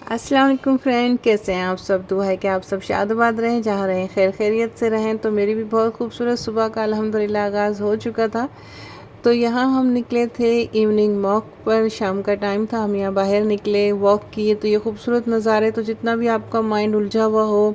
अस्सलाम वालेकुम फ्रेंड, कैसे हैं आप सब। दुआ है कि आप सब शादबाद रहें, जहाँ रहें खैर खैरियत से रहें। तो मेरी भी बहुत खूबसूरत सुबह का अल्हम्दुलिल्लाह आगाज़ हो चुका था। तो यहाँ हम निकले थे इवनिंग वॉक पर, शाम का टाइम था। हम यहाँ बाहर निकले, वॉक किए। तो ये खूबसूरत नज़ारे, तो जितना भी आपका माइंड उलझा हुआ हो,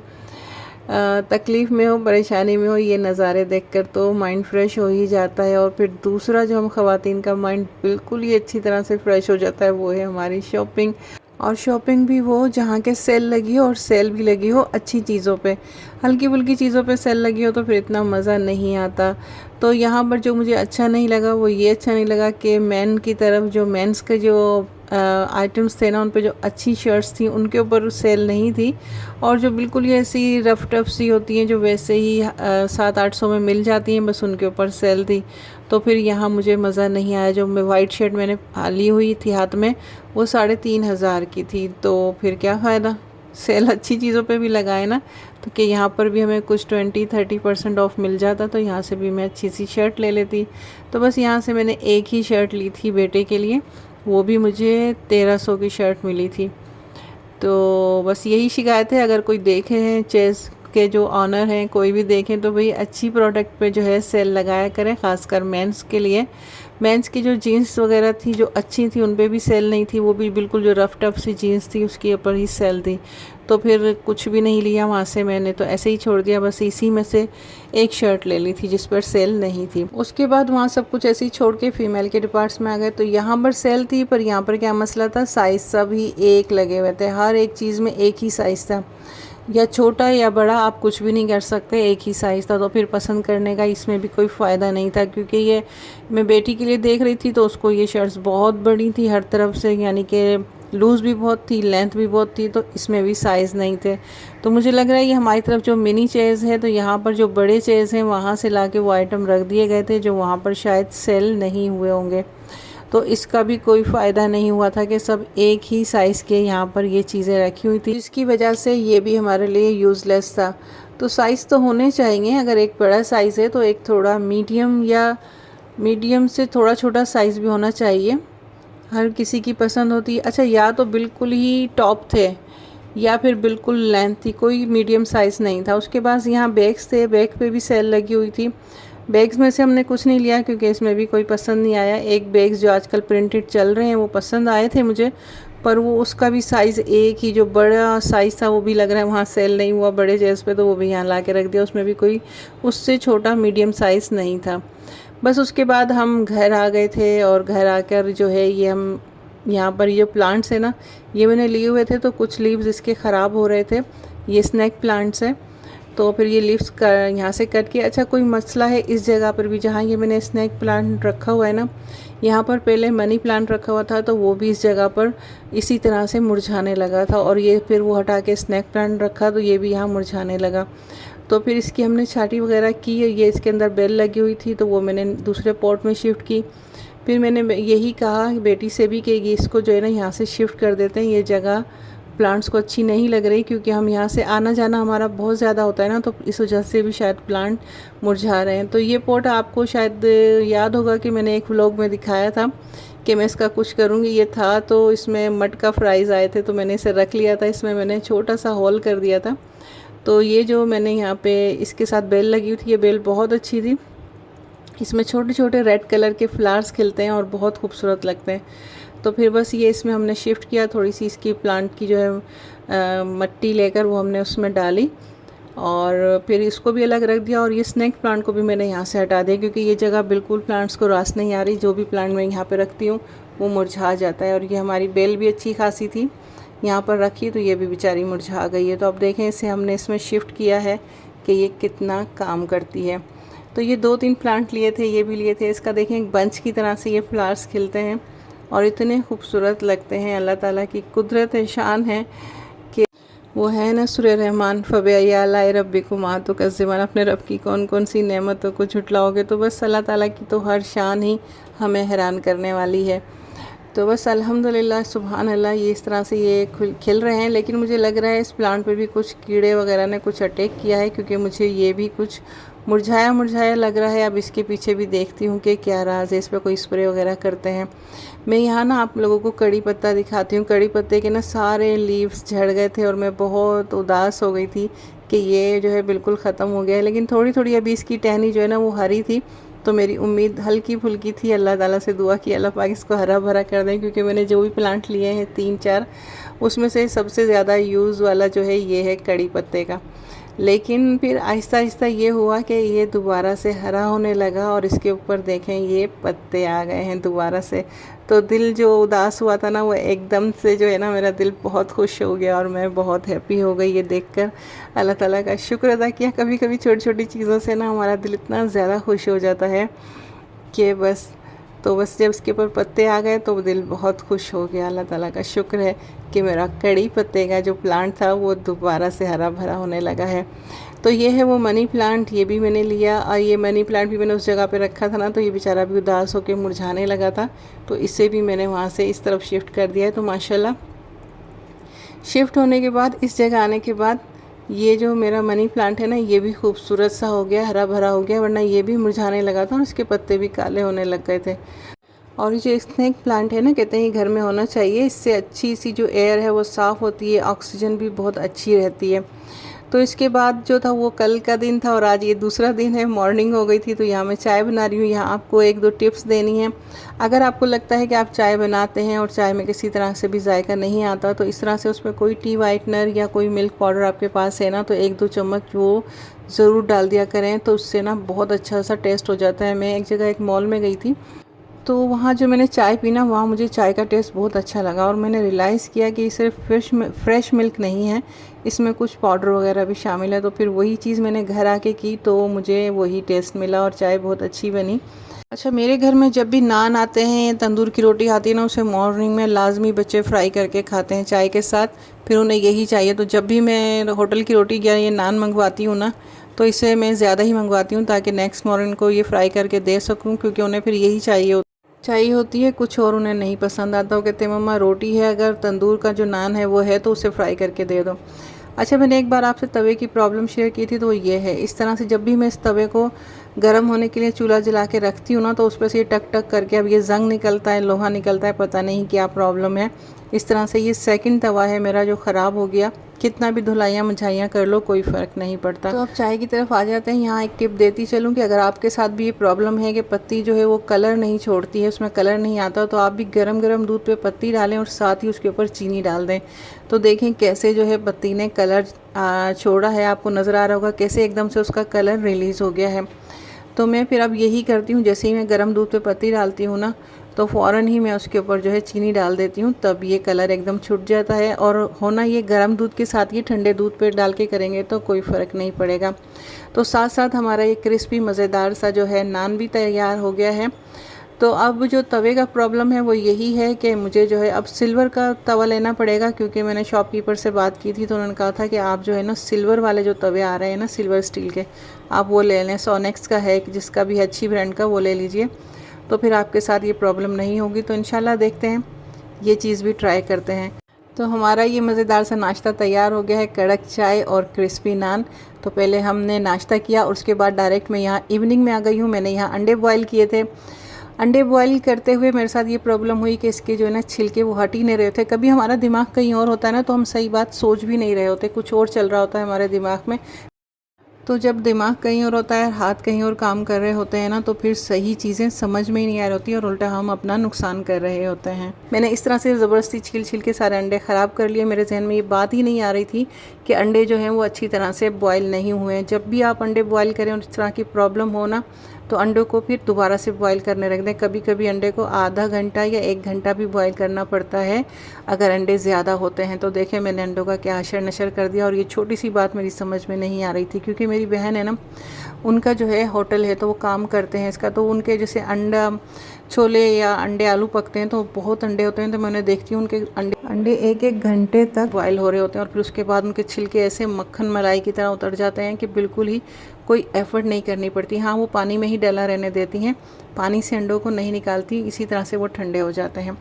तकलीफ़ में हो, परेशानी में हो, ये नज़ारे देखकर तो माइंड फ़्रेश हो ही जाता है। और फिर दूसरा जो हम ख़वातीन का माइंड बिल्कुल ही अच्छी तरह से फ़्रेश हो जाता है, वो है हमारी शॉपिंग। और शॉपिंग भी वो जहाँ के सेल लगी हो, और सेल भी लगी हो अच्छी चीज़ों पे। हल्की फुल्की चीज़ों पे सेल लगी हो तो फिर इतना मज़ा नहीं आता। तो यहाँ पर जो मुझे अच्छा नहीं लगा वो ये अच्छा नहीं लगा कि मेन की तरफ जो मेंस के जो आइटम्स थे ना, उन पे जो अच्छी शर्ट्स थी उनके ऊपर सेल नहीं थी। और जो बिल्कुल ही ऐसी रफ टफ सी होती हैं, जो वैसे ही 700-800 में मिल जाती हैं, बस उनके ऊपर सेल थी। तो फिर यहाँ मुझे मज़ा नहीं आया। जो मैं वाइट शर्ट मैंने ली हुई थी हाथ में, वो 3,500 की थी। तो फिर क्या फ़ायदा, सेल अच्छी चीज़ों पे भी लगाए ना। तो कि यहाँ पर भी हमें कुछ 20-30% ऑफ मिल जाता, तो यहाँ से भी मैं अच्छी सी शर्ट ले लेती। तो बस यहाँ से मैंने एक ही शर्ट ली थी बेटे के लिए, वो भी मुझे 1300 की शर्ट मिली थी। तो बस यही शिकायत है, अगर कोई देखे हैं चेस के जो ऑनर हैं, कोई भी देखें तो भाई अच्छी प्रोडक्ट पे जो है सेल लगाया करें, ख़ासकर मेंस के लिए। मेंस की जो जीन्स वगैरह थी जो अच्छी थी, उन पे भी सेल नहीं थी। वो भी बिल्कुल जो रफ टफ सी जीन्स थी उसके ऊपर ही सेल थी। तो फिर कुछ भी नहीं लिया वहाँ से मैंने, तो ऐसे ही छोड़ दिया। बस इसी में से एक शर्ट ले ली थी जिस पर सेल नहीं थी। उसके बाद वहाँ सब कुछ ऐसे ही छोड़ के फीमेल के डिपार्ट्स में आ गए। तो यहाँ पर सेल थी, पर यहाँ पर क्या मसला था, साइज़ सभी एक लगे हुए थे। हर एक चीज़ में एक ही साइज़ था, या छोटा या बड़ा आप कुछ भी नहीं कर सकते, एक ही साइज़ था। तो फिर पसंद करने का इसमें भी कोई फ़ायदा नहीं था, क्योंकि ये मैं बेटी के लिए देख रही थी तो उसको ये शर्ट्स बहुत बड़ी थी हर तरफ से, यानी कि लूज़ भी बहुत थी, लेंथ भी बहुत थी। तो इसमें भी साइज़ नहीं थे। तो मुझे लग रहा है ये हमारी तरफ जो मिनी चेज़ है, तो यहाँ पर जो बड़े चेज़ हैं वहाँ से ला के वो आइटम रख दिए गए थे, जो वहाँ पर शायद सेल नहीं हुए होंगे। तो इसका भी कोई फ़ायदा नहीं हुआ था कि सब एक ही साइज़ के यहाँ पर ये चीज़ें रखी हुई थी, जिसकी वजह से ये भी हमारे लिए यूज़लेस था। तो साइज़ तो होने चाहिए, अगर एक बड़ा साइज़ है तो एक थोड़ा मीडियम, या मीडियम से थोड़ा छोटा साइज़ भी होना चाहिए। हर किसी की पसंद होती है। अच्छा, या तो बिल्कुल ही टॉप थे, या फिर बिल्कुल लेंथ थी, कोई मीडियम साइज़ नहीं था। उसके बाद यहाँ बैग्स थे, बैग पे भी सेल लगी हुई थी। बैग्स में से हमने कुछ नहीं लिया, क्योंकि इसमें भी कोई पसंद नहीं आया। एक बैग्स जो आजकल प्रिंटेड चल रहे हैं वो पसंद आए थे मुझे, पर वो उसका भी साइज़ एक ही, जो बड़ा साइज़ था वो भी लग रहा है वहाँ सेल नहीं हुआ बड़े जैस पे, तो वो भी यहाँ ला के रख दिया। उसमें भी कोई उससे छोटा मीडियम साइज़ नहीं था। बस उसके बाद हम घर आ गए थे, और घर आकर जो है ये हम यहाँ पर ये प्लांट्स है ना, ये मैंने लिए हुए थे। तो कुछ लीव्स इसके ख़राब हो रहे थे, ये स्नैक प्लांट्स है। तो फिर ये लीव्स यहाँ से कट के, अच्छा कोई मसला है इस जगह पर भी जहाँ ये मैंने स्नैक प्लांट रखा हुआ है ना, यहाँ पर पहले मनी प्लांट रखा हुआ था, तो वो भी इस जगह पर इसी तरह से मुरझाने लगा था। और ये फिर वो हटा के स्नैक प्लांट रखा, तो ये भी यहाँ मुरझाने लगा। तो फिर इसकी हमने छांटी वगैरह की। ये इसके अंदर बेल लगी हुई थी, तो वो मैंने दूसरे पॉट में शिफ्ट की। फिर मैंने यही कहा बेटी से भी कि इसको जो है ना यहाँ से शिफ्ट कर देते हैं, ये जगह प्लांट्स को अच्छी नहीं लग रही, क्योंकि हम यहाँ से आना जाना हमारा बहुत ज़्यादा होता है ना, तो इस वजह से भी शायद प्लांट मुरझा रहे हैं। तो ये पॉट आपको शायद याद होगा कि मैंने एक व्लॉग में दिखाया था कि मैं इसका कुछ करूँगी। ये था तो इसमें मटका फ्राइज़ आए थे, तो मैंने इसे रख लिया था। इसमें मैंने छोटा सा होल कर दिया था। तो ये जो मैंने यहाँ पे इसके साथ बेल लगी हुई थी, ये बेल बहुत अच्छी थी। इसमें छोटे छोटे रेड कलर के फ्लावर्स खिलते हैं और बहुत खूबसूरत लगते हैं। तो फिर बस ये इसमें हमने शिफ्ट किया, थोड़ी सी इसकी प्लांट की जो है मट्टी लेकर वो हमने उसमें डाली, और फिर इसको भी अलग रख दिया। और ये स्नैक प्लांट को भी मैंने यहाँ से हटा दिया, क्योंकि ये जगह बिल्कुल प्लांट्स को रास नहीं आ रही। जो भी प्लांट मैं यहाँ पे रखती हूँ वो मुरझा जाता है। और ये हमारी बेल भी अच्छी खासी थी यहाँ पर रखी, तो ये भी बेचारी मुरझा गई है। तो अब देखें, इसे हमने इसमें शिफ्ट किया है कि ये कितना काम करती है। तो ये 2-3 प्लांट लिए थे, ये भी लिए थे। इसका देखें एक बंच की तरह से ये फ्लावर्स खिलते हैं और इतने खूबसूरत लगते हैं। अल्लाह ताला की कुदरत है, शान है कि वो है ना सूरह रहमान, फ़बिअय्यि आलाइ रब्बिकुमा तुकज़्ज़िबान, अपने रब की कौन कौन सी नेमतों को झुटलाओगे। तो बस अल्लाह ताला की तो हर शान ही हमें हैरान करने वाली है। तो बस अल्हम्दुलिल्लाह, सुभान अल्लाह, ये इस तरह से ये खिल रहे हैं। लेकिन मुझे लग रहा है इस प्लांट पे भी कुछ कीड़े वगैरह ने कुछ अटैक किया है, क्योंकि मुझे ये भी कुछ मुरझाया मुरझाया लग रहा है। अब इसके पीछे भी देखती हूँ कि क्या राज है, इस पर कोई स्प्रे वगैरह करते हैं। मैं यहाँ ना आप लोगों को कड़ी पत्ता दिखाती हूँ। कड़ी पत्ते के ना सारे लीव्स झड़ गए थे और मैं बहुत उदास हो गई थी कि ये जो है बिल्कुल ख़त्म हो गया है। लेकिन थोड़ी थोड़ी अभी इसकी टहनी जो है ना वो हरी थी, तो मेरी उम्मीद हल्की फुल्की थी। अल्लाह ताला से दुआ की अल्लाह पाक इसको हरा भरा कर दें, क्योंकि मैंने जो भी प्लांट लिए हैं 3-4, उसमें से सबसे ज़्यादा यूज़ वाला जो है ये है कड़ी पत्ते का। लेकिन फिर आहिस्ता आहिस्ता ये हुआ कि ये दोबारा से हरा होने लगा और इसके ऊपर देखें ये पत्ते आ गए हैं दोबारा से। तो दिल जो उदास हुआ था ना वो एकदम से जो है ना मेरा दिल बहुत खुश हो गया और मैं बहुत हैप्पी हो गई ये देखकर। अल्लाह ताला का शुक्र अदा किया। कभी कभी छोटी छोटी चीज़ों से ना हमारा दिल इतना ज़्यादा खुश हो जाता है कि बस। तो बस जब इसके ऊपर पत्ते आ गए तो दिल बहुत खुश हो गया। अल्लाह ताला का शुक्र है कि मेरा कड़ी पत्ते का जो प्लांट था वो दोबारा से हरा भरा होने लगा है। तो ये है वो मनी प्लांट, ये भी मैंने लिया। और ये मनी प्लांट भी मैंने उस जगह पे रखा था ना, तो ये बेचारा भी उदास होकर मुरझाने लगा था, तो इसे भी मैंने वहाँ से इस तरफ शिफ्ट कर दिया है। तो माशाल्लाह शिफ्ट होने के बाद, इस जगह आने के बाद, ये जो मेरा मनी प्लांट है ना ये भी खूबसूरत सा हो गया, हरा भरा हो गया, वरना ये भी मुरझाने लगा था और इसके पत्ते भी काले होने लग गए थे। और ये जो स्नेक प्लांट है ना, कहते हैं घर में होना चाहिए, इससे अच्छी सी जो एयर है वो साफ़ होती है, ऑक्सीजन भी बहुत अच्छी रहती है। तो इसके बाद जो था वो कल का दिन था और आज ये दूसरा दिन है। मॉर्निंग हो गई थी तो यहाँ मैं चाय बना रही हूँ। यहाँ आपको 1-2 टिप्स देनी है। अगर आपको लगता है कि आप चाय बनाते हैं और चाय में किसी तरह से भी जायका नहीं आता, तो इस तरह से उसमें कोई टी वाइटनर या कोई मिल्क पाउडर आपके पास है ना, तो 1-2 चम्मच वो ज़रूर डाल दिया करें, तो उससे ना बहुत अच्छा सा टेस्ट हो जाता है। मैं एक जगह एक मॉल में गई थी, तो वहाँ जो मैंने चाय पी ना, वहाँ मुझे चाय का टेस्ट बहुत अच्छा लगा और मैंने रियलाइज़ किया कि सिर्फ फ्रेश मिल्क नहीं है, इसमें कुछ पाउडर वगैरह भी शामिल है। तो फिर वही चीज़ मैंने घर आके की तो मुझे वही टेस्ट मिला और चाय बहुत अच्छी बनी। अच्छा, मेरे घर में जब भी नान आते हैं, तंदूर की रोटी आती है ना, उसे मॉर्निंग में लाजमी बच्चे फ्राई करके खाते हैं चाय के साथ, फिर उन्हें यही चाहिए। तो जब भी मैं होटल की रोटी या ये नान मंगवाती हूँ ना, तो इसे मैं ज़्यादा ही मंगवाती हूँ ताकि नेक्स्ट मॉर्निंग को ये फ्राई करके दे सकूँ, क्योंकि उन्हें फिर यही चाहिए होती है, कुछ और उन्हें नहीं पसंद आता। वो कहते हैं मम्मा रोटी है, अगर तंदूर का जो नान है वो है तो उसे फ्राई करके दे दो। अच्छा, मैंने एक बार आपसे तवे की प्रॉब्लम शेयर की थी, तो ये है इस तरह से जब भी मैं इस तवे को गर्म होने के लिए चूल्हा जला के रखती हूँ ना, तो उस पर से ये टक टक करके अब ये जंग निकलता है, लोहा निकलता है, पता नहीं क्या प्रॉब्लम है। इस तरह से ये सेकंड तवा है मेरा जो ख़राब हो गया। कितना भी धुलाइयाँ मुझाइयाँ कर लो कोई फ़र्क नहीं पड़ता। तो अब चाय की तरफ आ जाते हैं। यहाँ एक टिप देती चलूँ कि अगर आपके साथ भी ये प्रॉब्लम है कि पत्ती जो है वो कलर नहीं छोड़ती है, उसमें कलर नहीं आता, तो आप भी गरम गरम दूध पे पत्ती डालें और साथ ही उसके ऊपर चीनी डाल दें। तो देखें कैसे जो है पत्ती ने कलर छोड़ा है, आपको नज़र आ रहा होगा कैसे एकदम से उसका कलर रिलीज़ हो गया है। तो मैं फिर अब यही करती हूँ, जैसे ही मैं गर्म दूध पे पत्ती डालती हूँ ना, तो फ़ौरन ही मैं उसके ऊपर जो है चीनी डाल देती हूँ, तब ये कलर एकदम छूट जाता है। और होना ये गर्म दूध के साथ, ये ठंडे दूध पे डाल के करेंगे तो कोई फ़र्क नहीं पड़ेगा। तो साथ साथ हमारा ये क्रिस्पी मज़ेदार सा जो है नान भी तैयार हो गया है। तो अब जो तवे का प्रॉब्लम है वो यही है कि मुझे जो है अब सिल्वर का तवा लेना पड़ेगा, क्योंकि मैंने शॉपकीपर से बात की थी तो उन्होंने कहा था कि आप जो है ना सिल्वर वाले जो तवे आ रहे हैं ना, सिल्वर स्टील के, आप वो ले लें। सोनेक्स का है, जिसका भी अच्छी ब्रांड का, वो ले लीजिए, तो फिर आपके साथ ये प्रॉब्लम नहीं होगी। तो इंशाल्लाह देखते हैं, ये चीज़ भी ट्राई करते हैं। तो हमारा ये मज़ेदार सा नाश्ता तैयार हो गया है, कड़क चाय और क्रिस्पी नान। तो पहले हमने नाश्ता किया और उसके बाद डायरेक्ट मैं यहाँ इवनिंग में आ गई हूँ। मैंने यहाँ अंडे बॉयल किए थे। अंडे बॉयल करते हुए मेरे साथ ये प्रॉब्लम हुई कि इसके जो है ना छिलके वो हट ही नहीं रहे थे। कभी हमारा दिमाग कहीं और होता है ना, तो हम सही बात सोच भी नहीं रहे होते, कुछ और चल रहा होता है हमारे दिमाग में। तो जब दिमाग कहीं और होता है, हाथ कहीं और काम कर रहे होते हैं ना, तो फिर सही चीज़ें समझ में ही नहीं आ रही होती और उल्टा हम अपना नुकसान कर रहे होते हैं। मैंने इस तरह से ज़बरदस्ती छील छील के सारे अंडे ख़राब कर लिए। मेरे जहन में ये बात ही नहीं आ रही थी कि अंडे जो हैं वो अच्छी तरह से बॉयल नहीं हुए हैं। जब भी आप अंडे बॉयल करें और इस तरह की प्रॉब्लम हो ना, तो अंडों को फिर दोबारा से बॉयल करने रख दें। कभी कभी अंडे को आधा घंटा या 1 घंटा भी बॉयल करना पड़ता है अगर अंडे ज़्यादा होते हैं। तो देखें मैंने अंडों का क्या हशर नशर कर दिया। और ये छोटी सी बात मेरी समझ में नहीं आ रही थी, क्योंकि मेरी बहन है ना, उनका जो है होटल है, तो वो काम करते हैं इसका। तो उनके जैसे अंडा छोले या अंडे आलू पकते हैं तो बहुत अंडे होते हैं, तो मैं उन्हें देखती हूँ उनके अंडे 1-1 घंटे तक बॉयल हो रहे होते हैं और फिर उसके बाद उनके छिलके ऐसे मक्खन मलाई की तरह उतर जाते हैं कि बिल्कुल ही कोई एफ़र्ट नहीं करनी पड़ती। हाँ, वो पानी में ही डला रहने देती हैं, पानी से अंडों को नहीं निकालती, इसी तरह से वो ठंडे हो जाते हैं।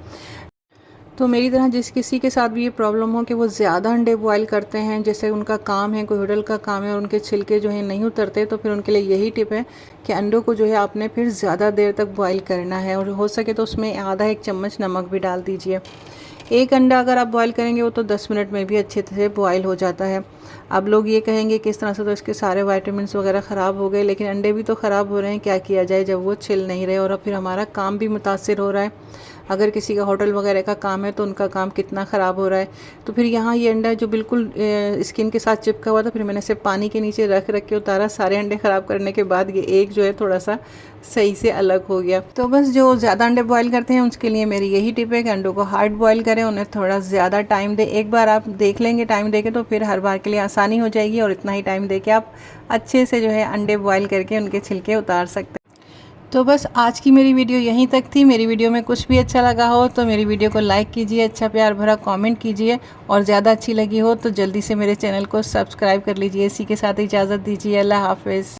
तो मेरी तरह जिस किसी के साथ भी ये प्रॉब्लम हो कि वो ज़्यादा अंडे बॉयल करते हैं, जैसे उनका काम है, कोई होटल का काम है और उनके छिलके जो हैं नहीं उतरते, तो फिर उनके लिए यही टिप है कि अंडों को जो है आपने फिर ज़्यादा देर तक बॉयल करना है और हो सके तो उसमें आधा 1 चम्मच नमक भी डाल दीजिए। एक अंडा अगर आप बॉयल करेंगे वो तो 10 मिनट में भी अच्छे से बॉयल हो जाता है। अब लोग ये कहेंगे कि इस तरह से तो इसके सारे विटामिन्स वगैरह ख़राब हो गए, लेकिन अंडे भी तो ख़राब हो रहे हैं, क्या किया जाए जब वो छिल नहीं रहे और अब फिर हमारा काम भी मुतासिर हो रहा है। अगर किसी का होटल वगैरह का काम है तो उनका काम कितना ख़राब हो रहा है। तो फिर यहाँ ये अंडा जो बिल्कुल स्किन के साथ चिपका हुआ था, फिर मैंने इसे पानी के नीचे रख के उतारा। सारे अंडे ख़राब करने के बाद ये एक जो है थोड़ा सा सही से अलग हो गया। तो बस जो ज़्यादा अंडे बॉयल करते हैं उसके लिए मेरी यही टिप है कि अंडों को हार्ड बॉयल करें, उन्हें थोड़ा ज़्यादा टाइम दें। एक बार आप देख लेंगे टाइम दे के तो फिर हर बार के लिए आसानी हो जाएगी और इतना ही टाइम दे के आप अच्छे से जो है अंडे बॉयल करके उनके छिलके उतार सकते हैं। तो बस आज की मेरी वीडियो यहीं तक थी। मेरी वीडियो में कुछ भी अच्छा लगा हो तो मेरी वीडियो को लाइक कीजिए, अच्छा प्यार भरा कमेंट कीजिए और ज़्यादा अच्छी लगी हो तो जल्दी से मेरे चैनल को सब्सक्राइब कर लीजिए। इसी के साथ इजाज़त दीजिए। अल्लाह हाफ़िज़।